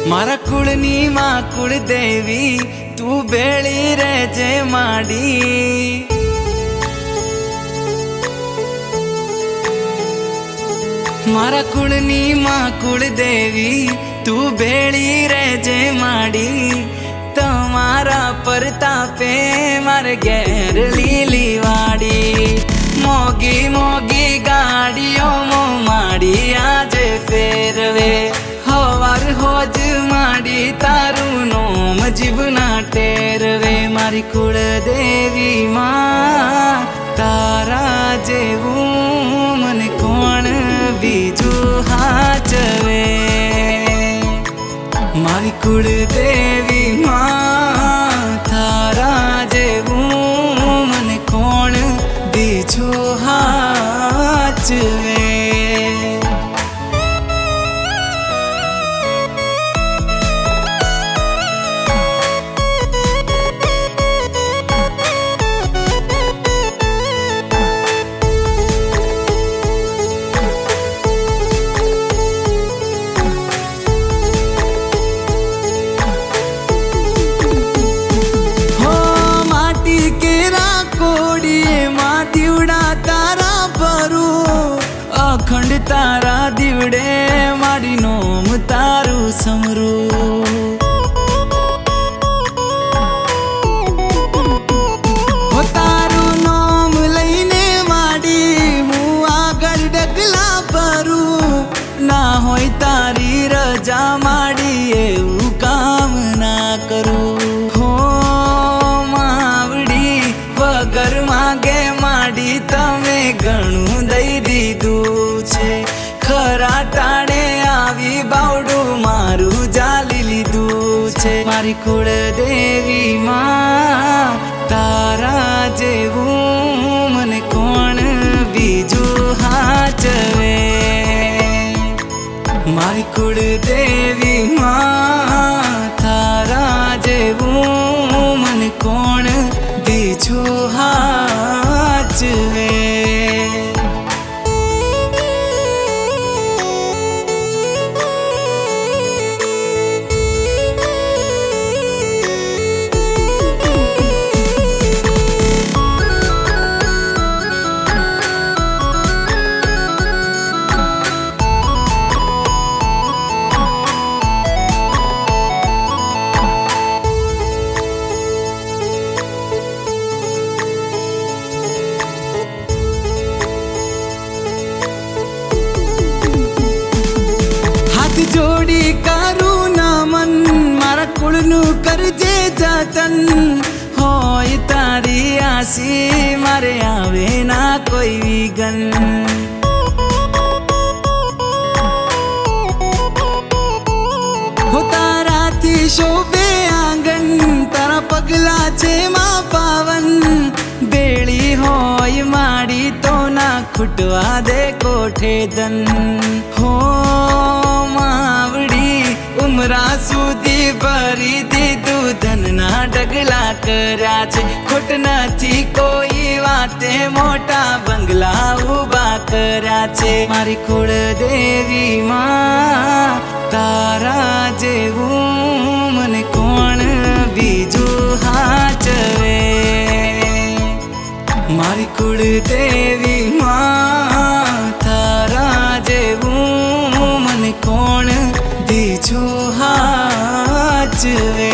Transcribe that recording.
મારા કુળની માં કુળદેવી તું બેળી રહેજે માડી મારા કુળની માં કુળદેવી તું બેળી રહેજે માડી તમારા પરતાપે મારે ઘેર લીલી વાડી મોગી મોગી ગાડીઓ માડી આજે ફેરવે હવાર હોજ માડી તારું નોમ જીવના ટેરવે મારી કુળદેવી માં તારા જેવું મને કોણ બીજું હાચવે મારી કુળદેવી માં તારા જેવું મને કોણ બીજું હાચવે અખંડ તારા દીવડે મારી નોમ તારું સમરું હો તારું નોમ લઈને માડી હું આગળ ડગલા ભરું ના હોય તારી રજા માડી એવું કામ ના કરું હો માવડી વગર માગે માડી તમે ઘણું દઈ દીધું ખરા ટાણે આવી બાવડું મારું જાલી લીધું છે મારી કુળદેવી માં તારા જેવું મને કોણ બીજું હાચવે મારી કુળદેવી માં તારા જેવું મને કોણ બીજું હાચવે જોડી કરું નમન મારા કુળનું કરજે જતન હોય તારી આસી મારે આવે ના કોઈ વિઘન હો તારાથી શોભે આંગણ તારા પગલા છે માં પાવન બેળી હોય માડી તો ના ખૂટવા દે કોઠે ધન હો માવડી ઉમરા સુધી ભરી દીધું ધનના ડગલા કર્યા છે ખોટ નથી કોઈ વાતે મોટા બંગલા ઉભા કર્યા છે મારી કુળદેવી માં તારા જેવું મને કોણ બીજું હાચવે મારી કુળદેવી માં તારા જેવું મને કોણ બીજું હાચવે